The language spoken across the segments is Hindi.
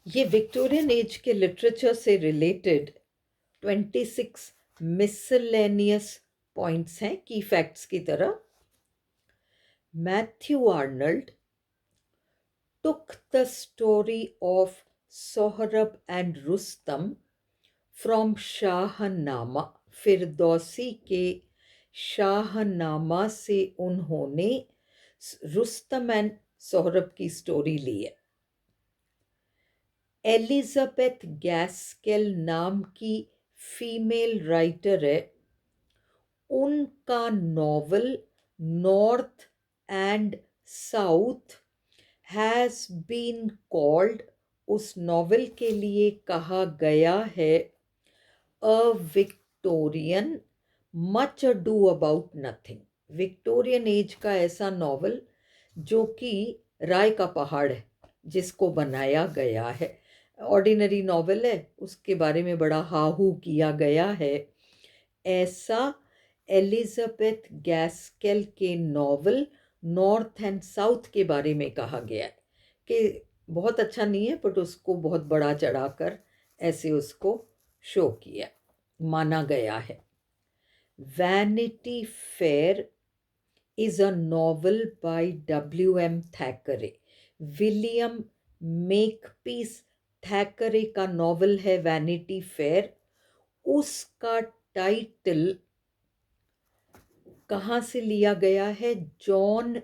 ये विक्टोरियन एज के लिटरेचर से रिलेटेड 26 मिसलेनियस पॉइंट्स हैं की फैक्ट्स की तरह। Matthew Arnold took the story of Sohrab and Rustam from Shahnameh. Firdausi के शाहनामा से उन्होंने रुस्तम एंड सोहरब की स्टोरी ली है। एलिजाबेथ गैस्केल नाम की फीमेल राइटर है, उनका novel North and South has been called, उस नॉवल के लिए कहा गया है, a Victorian much ado about nothing. Victorian age का ऐसा नॉवल जो कि राय का पहाड़ है, जिसको बनाया गया है। ऑर्डिनरी नॉवल है, उसके बारे में बड़ा हाहू किया गया है, ऐसा एलिजाबेथ गैस्केल के नॉवल नॉर्थ एंड साउथ के बारे में कहा गया है कि बहुत अच्छा नहीं है, बट उसको बहुत बड़ा चढ़ाकर ऐसे उसको शो किया, माना गया है। Vanity Fair is a novel by W.M. Thackeray. William Makepeace Thackeray का नॉवल है वैनिटी फेयर। उसका टाइटल कहाँ से लिया गया है? जॉन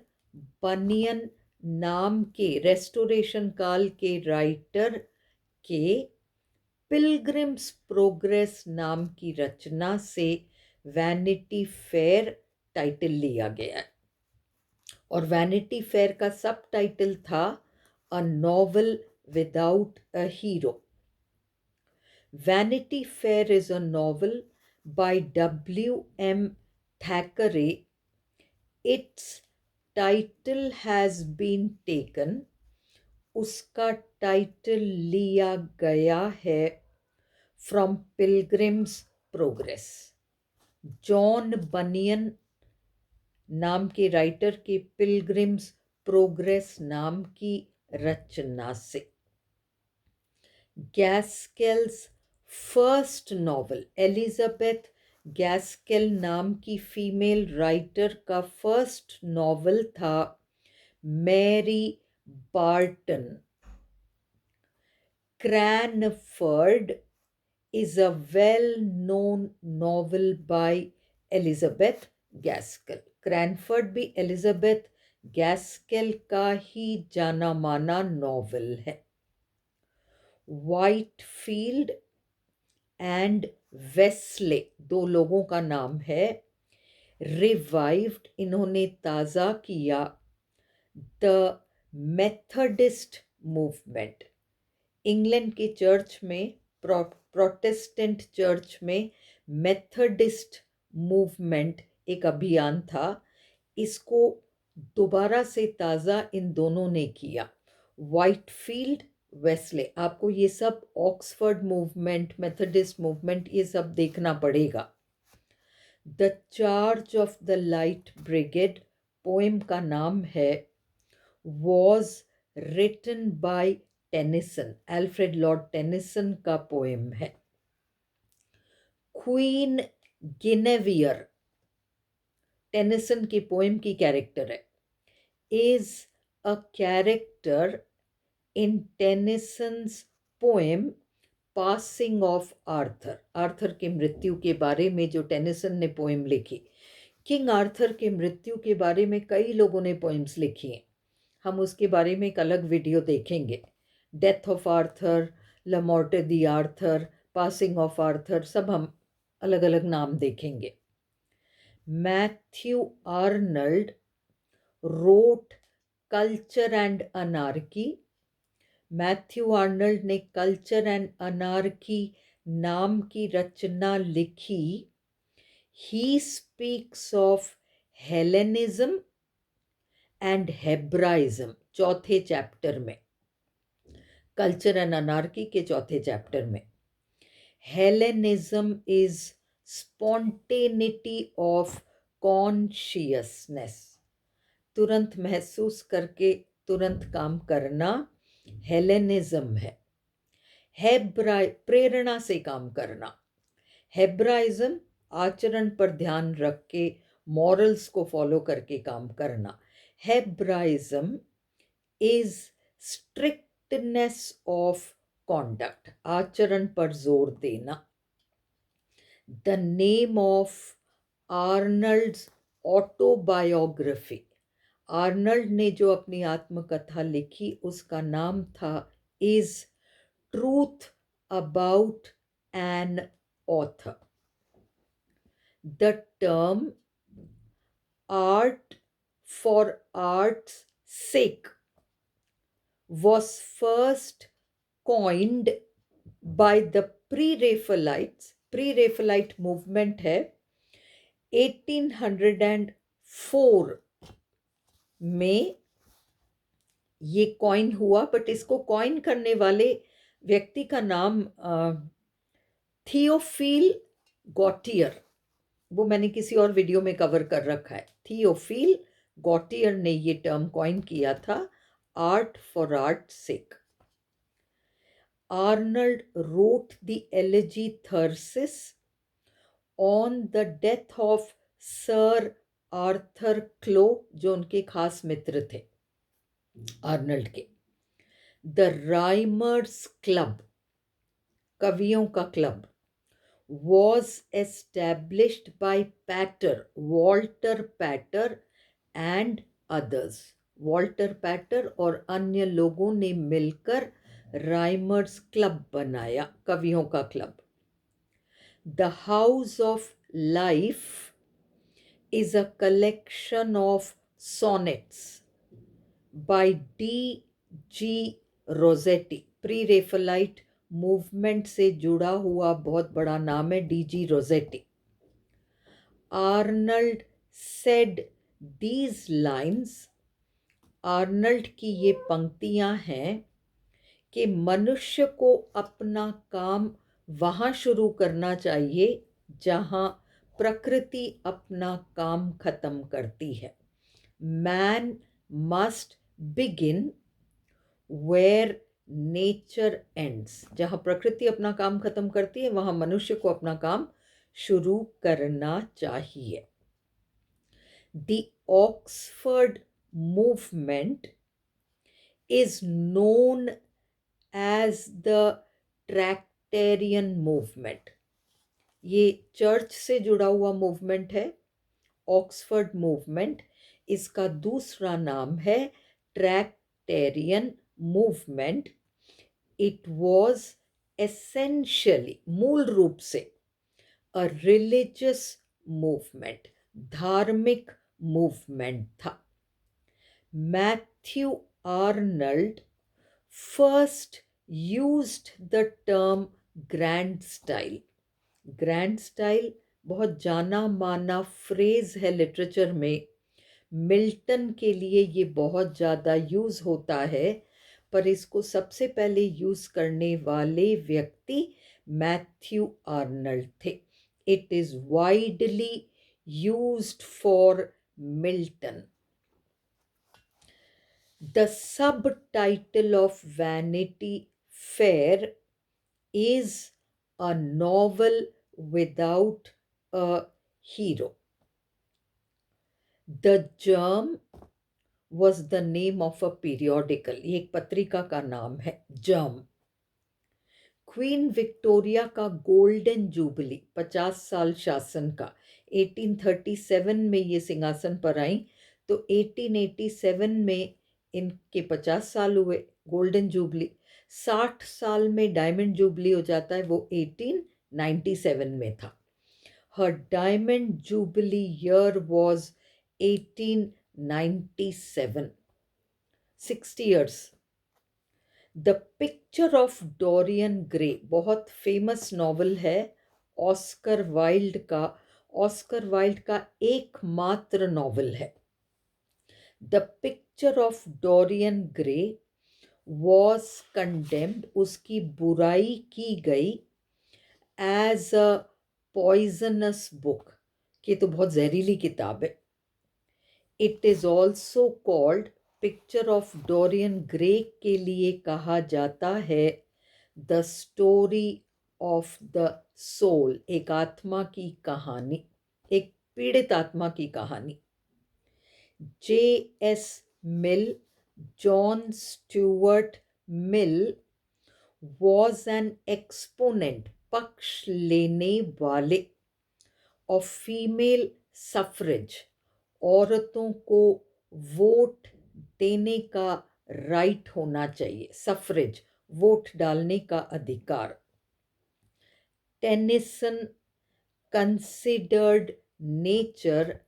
बनियन नाम के रेस्टोरेशन काल के राइटर के पिलग्रिम्स प्रोग्रेस नाम की रचना से वैनिटी फेयर टाइटल लिया गया है। और वैनिटी फेयर का सब टाइटल था a novel without a hero. Vanity fair is a novel by W.M. Thackeray. Its title has been taken, उसका टाइटल लिया गया है फ्रॉम पिलग्रिम्स प्रोग्रेस। जॉन बनियन नाम के राइटर के पिलग्रिम्स प्रोग्रेस नाम की रचना से। Gaskell's first novel, Elizabeth Gaskell नाम की फीमेल राइटर का फर्स्ट नॉवल था Mary Barton. Cranford is a well-known novel by Elizabeth Gaskell. Cranford भी एलिजाबेथ गैस्केल का ही जाना माना नॉवल है। व्हाइटफील्ड एंड वेस्ले दो लोगों का नाम है। रिवाइव्ड, इन्होंने ताज़ा किया, द मेथडिस्ट मूवमेंट। इंग्लैंड की चर्च में, प्रोटेस्टेंट चर्च में मेथडिस्ट मूवमेंट एक अभियान था, इसको दोबारा से ताज़ा इन दोनों ने किया। व्हाइटफील्ड, वेस्ले, आपको ये सब ऑक्सफोर्ड मूवमेंट, मेथडिस्ट मूवमेंट, ये सब देखना पड़ेगा। The charge of the light brigade poem का नाम है was written by Tennyson, Alfred Lord Tennyson का पोएम है। क्वीन गिनेवियर टेनिसन की पोएम की कैरेक्टर है, is a character in Tennyson's poem passing of Arthur. Arthur की मृत्यु के बारे में जो टेनिसन ने पोएम लिखी, किंग आर्थर के मृत्यु के बारे में कई लोगों ने पोएम्स लिखी हैं, हम उसके बारे में एक अलग वीडियो देखेंगे। Death of Arthur, le morte d' Arthur, passing of Arthur, सब हम अलग अलग नाम देखेंगे। Matthew Arnold wrote culture and anarchy. Matthew Arnold ने कल्चर एंड अनार्की नाम की रचना लिखी। He speaks of Hellenism and Hebraism, चौथे चैप्टर में, कल्चर एंड अनार्की के चौथे चैप्टर में। Hellenism is spontaneity of consciousness, तुरंत महसूस करके तुरंत काम करना हेलेनिज्म है। प्रेरणा से काम करना। हेब्राइज्म आचरण पर ध्यान रख के मॉरल्स को फॉलो करके काम करना। Hebraism is strictness of conduct, आचरण पर जोर देना। The name of Arnold's autobiography, Arnold ने जो अपनी आत्मकथा लिखी उसका नाम था is truth about an author. The term art for art's sake was first coined by the pre-Raphaelites। pre-Raphaelite movement है 1804 में ये कॉइन हुआ, बट इसको कॉइन करने वाले व्यक्ति का नाम थियोफिल गॉटियर, वो मैंने किसी और वीडियो में कवर कर रखा है। थियोफिल गॉटियर ने ये टर्म कॉइन किया था, art for art sake. Arnold wrote the elegy Thyrsis on the death of sir Arthur Clough, जो उनके खास मित्र थे आर्नल्ड के। द राइमर्स क्लब, कवियों का club, was established by Pater, Walter Pater and others। Walter Pater और अन्य लोगों ने मिलकर राइमर्स क्लब बनाया, कवियों का club. The house of life is a collection of sonnets by D.G. Rossetti। Pre-Raphaelite movement से जुड़ा हुआ बहुत बड़ा नाम है D.G. Rossetti। Arnold said these lines, Arnold की ये पंक्तियां हैं कि मनुष्य को अपना काम वहाँ शुरू करना चाहिए जहाँ प्रकृति अपना काम खत्म करती है। Man must begin where nature ends, जहाँ प्रकृति अपना काम खत्म करती है वहाँ मनुष्य को अपना काम शुरू करना चाहिए। The Oxford movement is known as the Tractarian movement. ये चर्च से जुड़ा हुआ मूवमेंट है, ऑक्सफोर्ड मूवमेंट। इसका दूसरा नाम है ट्रैक्टेरियन मूवमेंट। इट वॉज एसेंशियली, मूल रूप से, अ रिलीजियस मूवमेंट, धार्मिक मूवमेंट था। Matthew Arnold first used the term grand style। Grand style बहुत जाना माना फ्रेज है लिटरेचर में, मिल्टन के लिए ये बहुत ज़्यादा यूज़ होता है, पर इसको सबसे पहले यूज़ करने वाले व्यक्ति मैथ्यू आर्नल्ड थे। It is widely used for Milton. The subtitle of Vanity Fair is a novel without a hero। The Germ was the name of a periodical, ये एक पत्रिका का नाम है जर्म। क्वीन विक्टोरिया का गोल्डन जुबली, 50 साल शासन का, 1837 में ये सिंहासन पर आई, तो 1887 में इनके 50 साल हुए, गोल्डन जुबली। 60 साल में डायमंड जुबली हो जाता है, वो 1897 में था। हर diamond jubilee year was 1897, 60 years। The picture of Dorian Gray बहुत फेमस नॉवल है ऑस्कर वाइल्ड का, ऑस्कर वाइल्ड का एकमात्र नॉवल है। The picture of Dorian Gray was condemned, उसकी बुराई की गई, एज अ पॉइजनस बुक, कि तो बहुत जहरीली किताब है। It is also called, picture of Dorian Gray के लिए कहा जाता है the story of the soul, एक आत्मा की कहानी, एक पीड़ित आत्मा की कहानी। J.S. Mill, John Stuart Mill, was an exponent, पक्ष लेने वाले, of female suffrage, औरतों को वोट देने का राइट होना चाहिए, सफरेज, वोट डालने का अधिकार। टेनिसन कंसिडर्ड नेचर,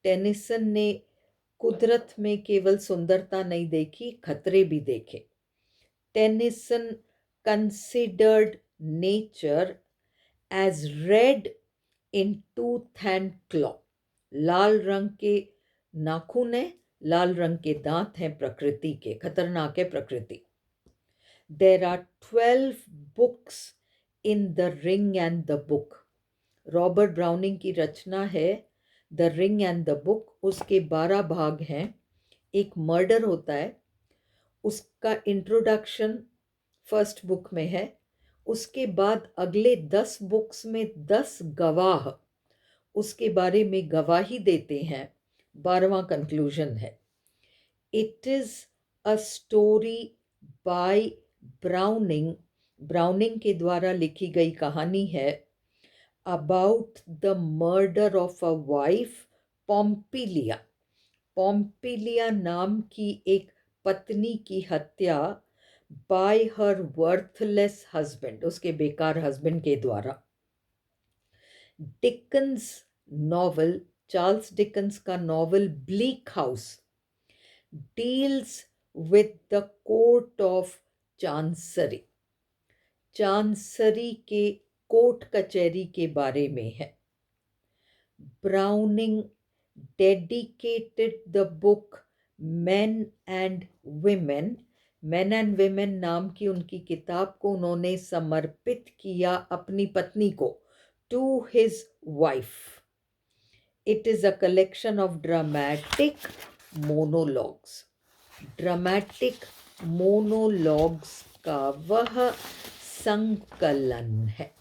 टेनिसन ने कुदरत में केवल सुंदरता नहीं देखी, खतरे भी देखे। Tennyson considered nature as red in tooth and claw, लाल रंग के नाखून है, लाल रंग के दांत हैं प्रकृति के, खतरनाक है प्रकृति। There are 12 books in the ring and the book, Robert Browning की रचना है the ring and the book, उसके 12 भाग हैं। एक मर्डर होता है, उसका इंट्रोडक्शन फर्स्ट बुक में है, उसके बाद अगले 10 बुक्स में 10 गवाह उसके बारे में गवाही देते हैं, 12वां कंक्लूजन है। It is a story by Browning, Browning के द्वारा लिखी गई कहानी है, about the murder of a wife, Pompilia, Pompilia नाम की एक पत्नी की हत्या बाय हर वर्थलेस हस्बैंड, उसके बेकार हस्बैंड के द्वारा। डिकन्स नॉवल, चार्ल्स डिकन्स का novel bleak house, deals with the court of chancery, chancery के कोर्ट कचहरी के बारे में है। Browning dedicated the book main and women, main and women नाम की उनकी किताब को उन्होंने समर्पित किया अपनी पत्नी को, to his wife. It is a collection of dramatic monologues, dramatic monologues का वह संकलन है।